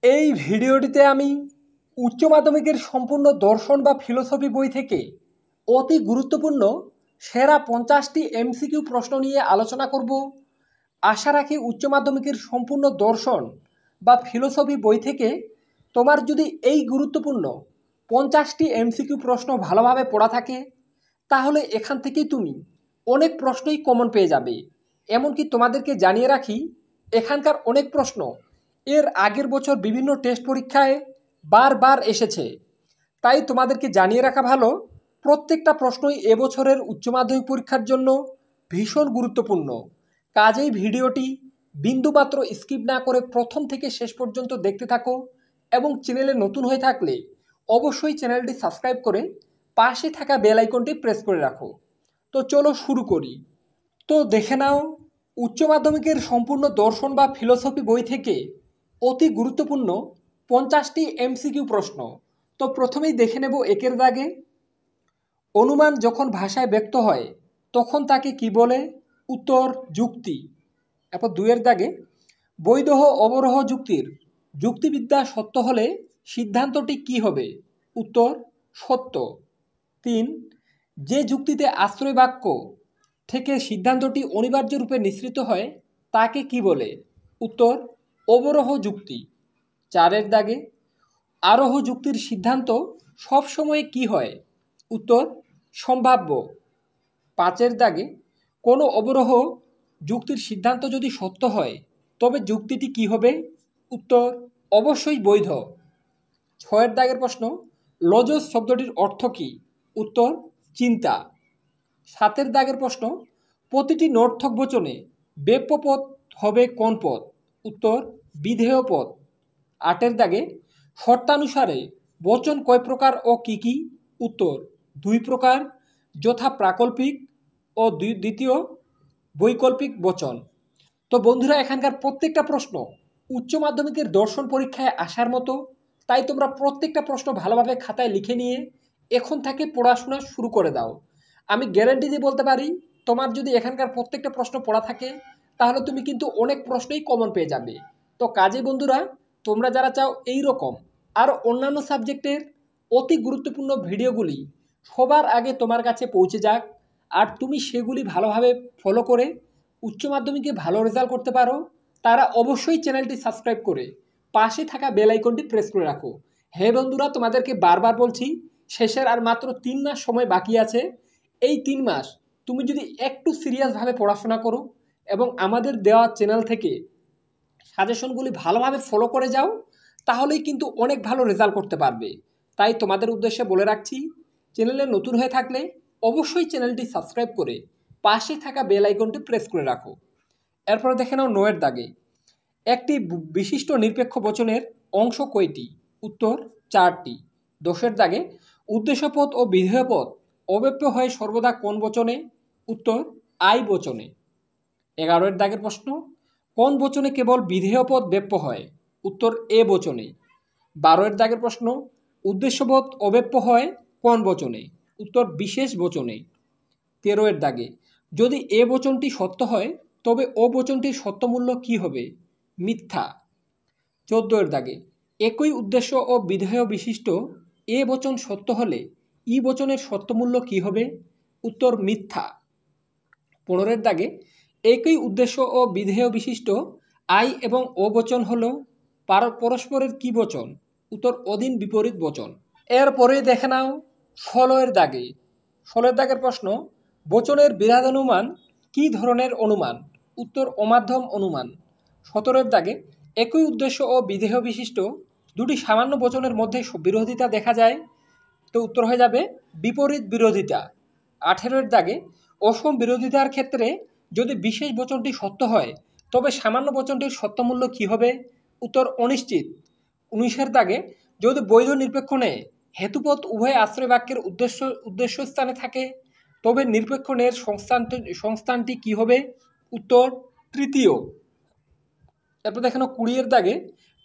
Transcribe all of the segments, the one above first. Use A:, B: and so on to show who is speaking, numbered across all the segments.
A: এই ভিডিওটিতে আমি উচ্চ মাধ্যমিকের সম্পূর্ণ দর্শন বা ফিলোসফি বই থেকে অতি গুরুত্বপূর্ণ সেরা 50টি এমসিকিউ প্রশ্ন নিয়ে আলোচনা করব। আশা রাখি উচ্চ মাধ্যমিকের সম্পূর্ণ দর্শন বা ফিলোসফি বই থেকে তোমার যদি এই গুরুত্বপূর্ণ 50টি এমসিকিউ প্রশ্ন ভালোভাবে পড়া থাকে তাহলে এখান থেকেই তুমি অনেক প্রশ্নই কমন পেয়ে যাবে। এমনকি তোমাদেরকে জানিয়ে রাখি, এখানকার অনেক প্রশ্ন এর আগের বছর বিভিন্ন টেস্ট পরীক্ষায় বারবার এসেছে। তাই তোমাদেরকে জানিয়ে রাখা ভালো, প্রত্যেকটা প্রশ্নই এবছরের উচ্চ মাধ্যমিক পরীক্ষার জন্য ভীষণ গুরুত্বপূর্ণ। কাজেই ভিডিওটি বিন্দুমাত্র স্কিপ না করে প্রথম থেকে শেষ পর্যন্ত দেখতে থাকো এবং চ্যানেলে নতুন হয়ে থাকলে অবশ্যই চ্যানেলটি সাবস্ক্রাইব করে পাশে থাকা বেল আইকনটি প্রেস করে রাখো। তো চলো শুরু করি। তো দেখে নাও উচ্চ মাধ্যমিকের সম্পূর্ণ দর্শন বা ফিলোসফি বই থেকে অতি গুরুত্বপূর্ণ 50টি এমসিকিউ প্রশ্ন। তো প্রথমেই দেখে নেব একের দাগে। অনুমান যখন ভাষায় ব্যক্ত হয় তখন তাকে কি বলে? উত্তর যুক্তি। এরপর দুইয়ের দাগে, বৈধ অবরোহ যুক্তির যুক্তিবিদ্যা সত্য হলে সিদ্ধান্তটি কি হবে? উত্তর সত্য। 3, যে যুক্তিতে আশ্রয় বাক্য থেকে সিদ্ধান্তটি অনিবার্য রূপে নিঃসৃত হয় তাকে কি বলে? উত্তর অবরোহ যুক্তি। 4এর দাগে, আরোহ যুক্তির সিদ্ধান্ত সবসময় কি হয়? উত্তর সম্ভাব্য। 5এর দাগে, কোনো অবরোহ যুক্তির সিদ্ধান্ত যদি সত্য হয় তবে যুক্তিটি কি হবে? উত্তর অবশ্যই বৈধ। 6এর দাগের প্রশ্ন, লজস শব্দটির অর্থ কী? উত্তর চিন্তা। 7এর দাগের প্রশ্ন, প্রতিটি নর্থক বচনে ব্যাপ্য পদ হবে কোন পদ? উত্তর বিধেয় পদ। 8এর দাগে, শর্তানুসারে বচন কয় প্রকার ও কি কি? উত্তর 2 প্রকার, যথা প্রাকল্পিক ও দ্বিতীয় বৈকল্পিক বচন। তো বন্ধুরা, এখানকার প্রত্যেকটা প্রশ্ন উচ্চ মাধ্যমিকের দর্শন পরীক্ষায় আসার মতো, তাই তোমরা প্রত্যেকটা প্রশ্ন ভালোভাবে খাতায় লিখে নিয়ে এখন থেকে পড়াশোনা শুরু করে দাও। আমি গ্যারান্টি দিয়ে বলতে পারি, তোমার যদি এখানকার প্রত্যেকটা প্রশ্ন পড়া থাকে তাহলে তুমি কিন্তু অনেক প্রশ্নই কমন পেয়ে যাবে। তো কাজে বন্ধুরা, তোমরা যারা চাও এই রকম আর অন্যান্য সাবজেক্টের অতি গুরুত্বপূর্ণ ভিডিওগুলি সবার আগে তোমার কাছে পৌঁছে যাক আর তুমি সেগুলি ভালোভাবে ফলো করে উচ্চ মাধ্যমিকে ভালো রেজাল্ট করতে পারো, তারা অবশ্যই চ্যানেলটি সাবস্ক্রাইব করে পাশে থাকা বেল আইকনটি প্রেস করে রাখো। হ্যাঁ বন্ধুরা, তোমাদেরকে বারবার বলছি, শেষের আর মাত্র 3 মাস সময় বাকি আছে। এই 3 মাস তুমি যদি একটু সিরিয়াসভাবে পড়াশোনা করো এবং আমাদের দেওয়া চ্যানেল থেকে সাজেশনগুলি ভালোভাবে ফলো করে যাও তাহলেই কিন্তু অনেক ভালো রেজাল্ট করতে পারবে। তাই তোমাদের উদ্দেশ্যে বলে রাখছি, চ্যানেলে নতুন হয়ে থাকলে অবশ্যই চ্যানেলটি সাবস্ক্রাইব করে পাশে থাকা বেল আইকনটি প্রেস করে রাখো। এরপরে দেখে নাও 9এর দাগে, একটি বিশিষ্ট নিরপেক্ষ বচনের অংশ কয়টি? উত্তর 4টি। 10এর দাগে, উদ্দেশ্যপদ ও বিধেয়পদ অব্যপ্য হয় সর্বদা কোন বচনে? উত্তর আই বচনে। 11এর দাগের প্রশ্ন, কোন বচনে কেবল বিধেয়পদ ব্যপ্য হয়? উত্তর এ বচনে। 12এর দাগের প্রশ্ন, উদ্দেশ্যপদ অব্যপ্য হয় কোন বচনে? উত্তর বিশেষ বচনে। 13এর দাগে, যদি এ বচনটি সত্য হয় তবে ও বচনটির সত্যমূল্য কি হবে? মিথ্যা। 14এর দাগে, একই উদ্দেশ্য ও বিধেয় বিশিষ্ট এ বচন সত্য হলে ই বচনের সত্যমূল্য কি হবে? উত্তর মিথ্যা। 15এর দাগে, একই উদ্দেশ্য ও বিধেয় বিশিষ্ট আই এবং ও বচন হল পরস্পরের কি বচন? উত্তর অধীন বিপরীত বচন। এরপরে দেখে নাও 16এর দাগে। 16এর দাগের প্রশ্ন, বচনের বিরাধানুমান কি ধরনের অনুমান? উত্তর অমাধ্যম অনুমান। 17এর দাগে, একই উদ্দেশ্য ও বিধেয় বিশিষ্ট দুটি সামান্য বচনের মধ্যে বিরোধিতা দেখা যায়, তো উত্তর হয়ে যাবে বিপরীত বিরোধিতা। 18এর দাগে, অসম বিরোধিতার ক্ষেত্রে যদি বিশেষ বচনটি সত্য হয় তবে সামান্য বচনটির সত্যমূল্য কী হবে? উত্তর অনিশ্চিত। 19এর দাগে, যদি বৈধ নিরপেক্ষণে হেতুপদ উভয় আশ্রয় বাক্যের উদ্দেশ্যস্থানে থাকে তবে নিরপেক্ষণের সংস্থানটি কী হবে? উত্তর তৃতীয়। তারপর দেখানো 20এর দাগে,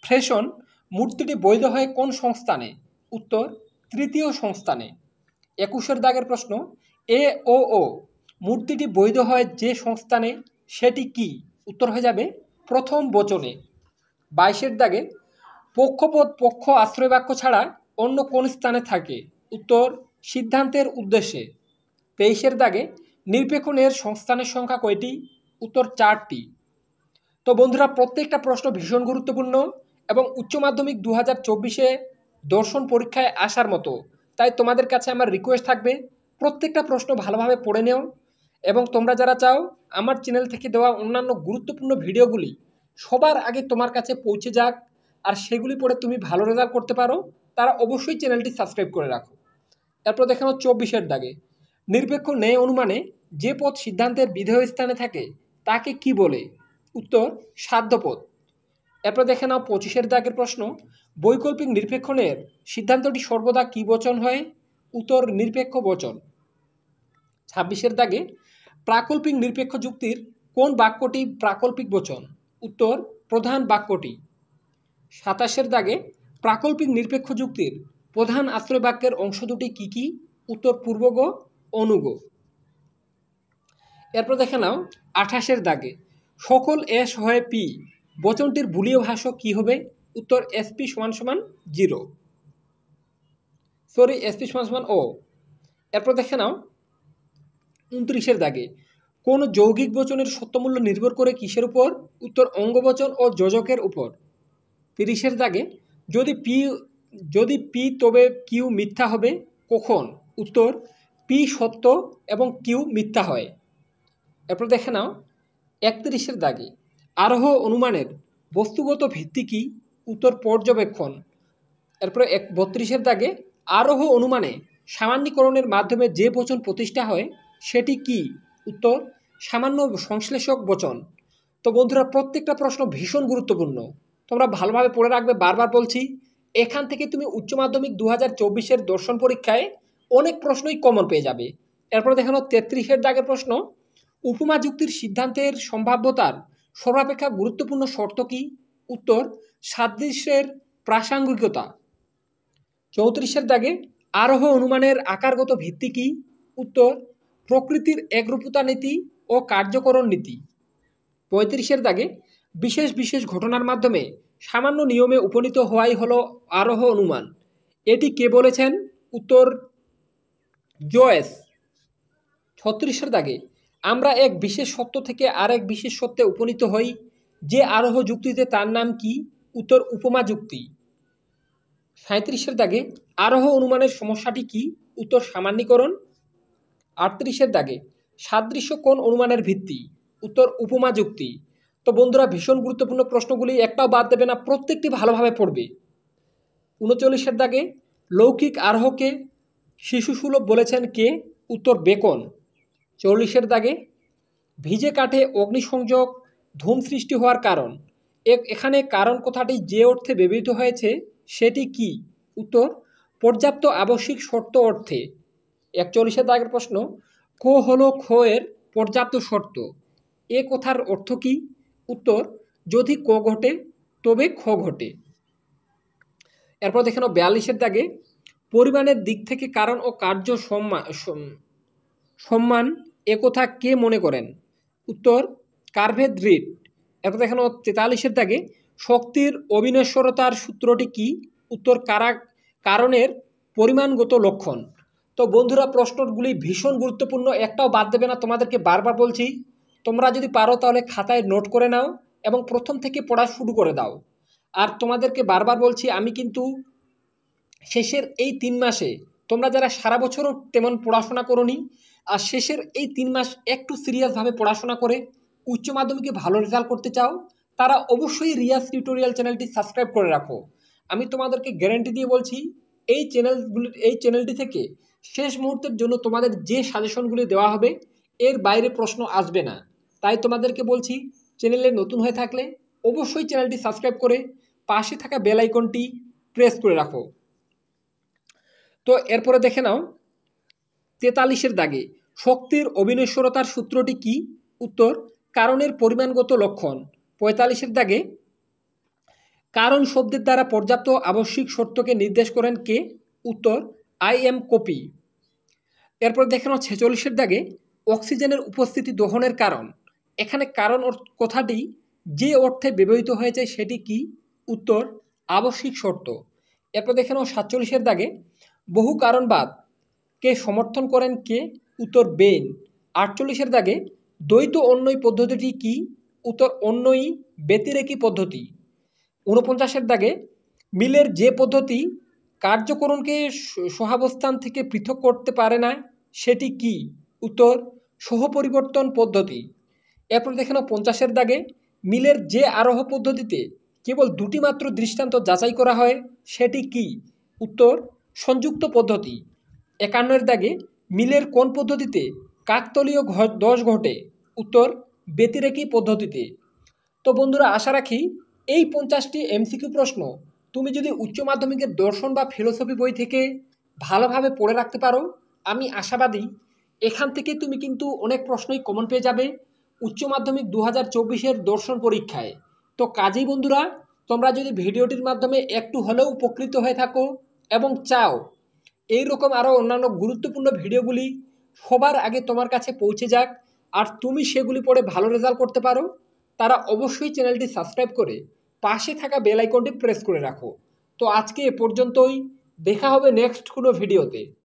A: ফ্রেশন মূর্তিটি বৈধ হয় কোন সংস্থানে? উত্তর তৃতীয় সংস্থানে। 21এর দাগের প্রশ্ন, এ ও মূর্তিটি বৈধ হয় যে সংস্থানে সেটি কি? উত্তর হয়ে যাবে প্রথম বচনে। 22এর দাগে, পক্ষপদ পক্ষ আশ্রয় বাক্য ছাড়া অন্য কোন স্থানে থাকে? উত্তর সিদ্ধান্তের উদ্দেশ্যে। 23-এর দাগে নিরপেক্ষ ন্যায়ের সংস্থানের সংখ্যা কয়টি? উত্তর 4টি। তো বন্ধুরা, প্রত্যেকটা প্রশ্ন ভীষণ গুরুত্বপূর্ণ এবং উচ্চ মাধ্যমিক 2024-এ দর্শন পরীক্ষায় আসার মতো। তাই তোমাদের কাছে আমার রিকোয়েস্ট থাকবে, প্রত্যেকটা প্রশ্ন ভালোভাবে পড়ে নেও এবং তোমরা যারা চাও আমার চ্যানেল থেকে দেওয়া অন্যান্য গুরুত্বপূর্ণ ভিডিওগুলি সবার আগে তোমার কাছে পৌঁছে যাক আর সেগুলি পড়ে তুমি ভালো রেজাল্ট করতে পারো, তারা অবশ্যই চ্যানেলটি সাবস্ক্রাইব করে রাখো। এরপর দেখানো 24-এর দাগে নিরপেক্ষ ন্যায় অনুমানে যে পদ সিদ্ধান্তের বিধেয় স্থানে থাকে তাকে কি বলে? উত্তর সাধ্যপদ। এরপর দেখে নাও 25-এর দাগের প্রশ্ন, বৈকল্পিক নিরপেক্ষ ন্যায়ের সিদ্ধান্তটি সর্বদা কি বচন হয়? উত্তর নিরপেক্ষ বচন। 26-এর দাগে প্রাকল্পিক নিরপেক্ষ যুক্তির কোন বাক্যটি প্রাকল্পিক বচন? উত্তর প্রধান বাক্যটি। 27-এর দাগে প্রাকল্পিক নিরপেক্ষ যুক্তির প্রধান আশ্রয় বাক্যের অংশ দুটি কী কী? উত্তর পূর্বগ, অনুগ। এরপর দেখে নাও 28-এর দাগে সকল এস হয় পি বচনটির বুলীয় ভাষ্য কী হবে? উত্তর এসপি সমান 0, এসপি সমান ও। এরপর দেখে নাও 29-এর দাগে কোন যৌগিক বচনের সত্যমূল্য নির্ভর করে কিসের উপর? উত্তর অঙ্গবচন ও যোজকের উপর। 30-এর দাগে যদি পি তবে কিউ মিথ্যা হবে কখন? উত্তর পি সত্য এবং কিউ মিথ্যা হয়। এরপর দেখে নাও 31-এর দাগে আরোহ অনুমানের বস্তুগত ভিত্তি কি? উত্তর পর্যবেক্ষণ। এরপরে 32-এর দাগে আরোহ অনুমানে সামান্যীকরণের মাধ্যমে যে বচন প্রতিষ্ঠা হয় সেটি কি? উত্তর সামান্য সংশ্লেষক বচন। তো বন্ধুরা, প্রত্যেকটা প্রশ্ন ভীষণ গুরুত্বপূর্ণ, তোমরা ভালোভাবে পড়ে রাখবে। বারবার বলছি, এখান থেকে তুমি উচ্চ মাধ্যমিক 2024-এর দর্শন পরীক্ষায় অনেক প্রশ্নই কমন পেয়ে যাবে। এরপর দেখানো 33-এর দাগের প্রশ্ন, উপমা যুক্তির সিদ্ধান্তের সম্ভাব্যতার সর্বাপেক্ষা গুরুত্বপূর্ণ শর্ত কি? উত্তর সাদৃশ্যের প্রাসঙ্গিকতা। 34-এর দাগে আরোহ অনুমানের আকারগত ভিত্তি কি? উত্তর প্রকৃতির একরূপতা নীতি ও কার্যকরণ নীতি। 35-এর দাগে বিশেষ ঘটনার মাধ্যমে সামান্য নিয়মে উপনীত হওয়াই হলো আরোহ অনুমান, এটি কে বলেছেন? উত্তর জয়েস। 36-এর দাগে আমরা এক বিশেষ সত্য থেকে আরেক বিশেষ সত্যে উপনীত হই, যে আরোহ যুক্তিতে তার নাম কি? উত্তর উপমা যুক্তি। 37-এর দাগে আরোহ অনুমানের সমস্যাটি কি? উত্তর সামান্যীকরণ। 38-এর দাগে সাদৃশ্য কোন অনুমানের ভিত্তি? উত্তর উপমা যুক্তি। তো বন্ধুরা, ভীষণ গুরুত্বপূর্ণ প্রশ্নগুলি, একটাও বাদ দেবে না, প্রত্যেকটি ভালোভাবে পড়বে। 39-এর দাগে লৌকিক আরোহকে শিশুসুলভ বলেছেন কে? উত্তর বেকন। 40-এর দাগে ভিজে কাঠে অগ্নিসংযোগ ধূম সৃষ্টি হওয়ার কারণ, এখানে কারণ কথাটি যে অর্থে ব্যবহৃত হয়েছে সেটি কি? উত্তর পর্যাপ্ত আবশ্যিক শর্ত অর্থে। 41-এর দাগের প্রশ্ন, ক হলো খ এর পর্যাপ্ত শর্ত, এ কথার অর্থ কি? উত্তর যদি ক ঘটে তবে খ ঘটে। এরপর দেখে নাও 42-এর দাগে পরিমাণের দিক থেকে কারণ ও কার্য সম্মান একথা কে মনে করেন? উত্তর কার্ভেদ রিড। এরপর দেখে নাও 43-এর দাগে শক্তির অবিনশ্বরতার সূত্রটি কি? উত্তর কারণের পরিমাণগত লক্ষণ। তো বন্ধুরা, প্রশ্নগুলি ভীষণ গুরুত্বপূর্ণ, একটাও বাদ দেবে না, তোমাদেরকে বারবার বলছি। তোমরা যদি পারো তাহলে খাতায় নোট করে নাও এবং প্রথম থেকে পড়া শুরু করে দাও। আর তোমাদেরকে বারবার বলছি, আমি কিন্তু শেষের এই 3 মাসে তোমরা যারা সারা বছরও তেমন পড়াশোনা করোনি, আর শেষের এই 3 মাস একটু সিরিয়াসভাবে পড়াশোনা করে উচ্চ মাধ্যমিকে ভালো রেজাল্ট করতে চাও, তারা অবশ্যই রিয়াজ টিউটোরিয়াল চ্যানেলটি সাবস্ক্রাইব করে রাখো। আমি তোমাদেরকে গ্যারান্টি দিয়ে বলছি, এই চ্যানেলটি থেকে শেষ মুহূর্তের জন্য তোমাদের যে সাজেশনগুলি দেওয়া হবে এর বাইরে প্রশ্ন আসবে না। তাই তোমাদেরকে বলছি, চ্যানেলে নতুন হয়ে থাকলে অবশ্যই চ্যানেলটি সাবস্ক্রাইব করে পাশে থাকা বেল আইকনটি প্রেস করে রাখো। তো এরপরে দেখে নাও 43-এর দাগে শক্তির অবিনশ্বরতার সূত্রটি কি? উত্তর কারণের পরিমাণগত লক্ষণ। 45-এর দাগে কারণ শব্দের দ্বারা পর্যাপ্ত আবশ্যিক শর্তকে নির্দেশ করেন কে? উত্তর আই এম কপি। এরপর দেখে নাও 46-এর দাগে অক্সিজেনের উপস্থিতি দহনের কারণ, এখানে কারণ কথাটি যে অর্থে ব্যবহৃত হয়েছে সেটি কি? উত্তর আবশ্যিক শর্ত। এরপর দেখে নাও 47-এর দাগে বহু কারণবাদকে সমর্থন করেন কে? উত্তর বেইন। 48-এর দাগে দ্বৈত অন্বয়ী পদ্ধতিটি কি? উত্তর অন্বয়ী ব্যতিরেকী পদ্ধতি। 49-এর দাগে মিলের যে পদ্ধতি কার্যকরণকে সহাবস্থান থেকে পৃথক করতে পারে না সেটি কি? উত্তর সহপরিবর্তন পদ্ধতি। এরপর দেখে নাও 50-এর দাগে মিলের যে আরোহ পদ্ধতিতে কেবল দুটি মাত্র দৃষ্টান্ত যাচাই করা হয় সেটি কি? উত্তর সংযুক্ত পদ্ধতি। 51-এর দাগে মিলের কোন পদ্ধতিতে কাকতলীয় দোষ ঘটে? উত্তর ব্যতিরেকী পদ্ধতিতে। তো বন্ধুরা, আশা রাখি এই 50টি এমসিকিউ প্রশ্ন তুমি যদি উচ্চ মাধ্যমিকের দর্শন বা ফিলোসফি বই থেকে ভালোভাবে পড়ে রাখতে পারো, আমি আশাবাদী এখান থেকে তুমি কিন্তু অনেক প্রশ্নই কমন পেয়ে যাবে উচ্চ মাধ্যমিক 2024-এর দর্শন পরীক্ষায়। তো কাজেই বন্ধুরা, তোমরা যদি ভিডিওটির মাধ্যমে একটু হলেও উপকৃত হয়ে থাকো এবং চাও এইরকম আরও অন্যান্য গুরুত্বপূর্ণ ভিডিওগুলি সবার আগে তোমার কাছে পৌঁছে যাক আর তুমি সেগুলি পড়ে ভালো রেজাল্ট করতে পারো, তারা অবশ্যই চ্যানেলটি সাবস্ক্রাইব করে পাশে থাকা বেল আইকনটি প্রেস করে রাখো। তো আজকে এ পর্যন্তই, দেখা হবে নেক্সট কোনো ভিডিওতে।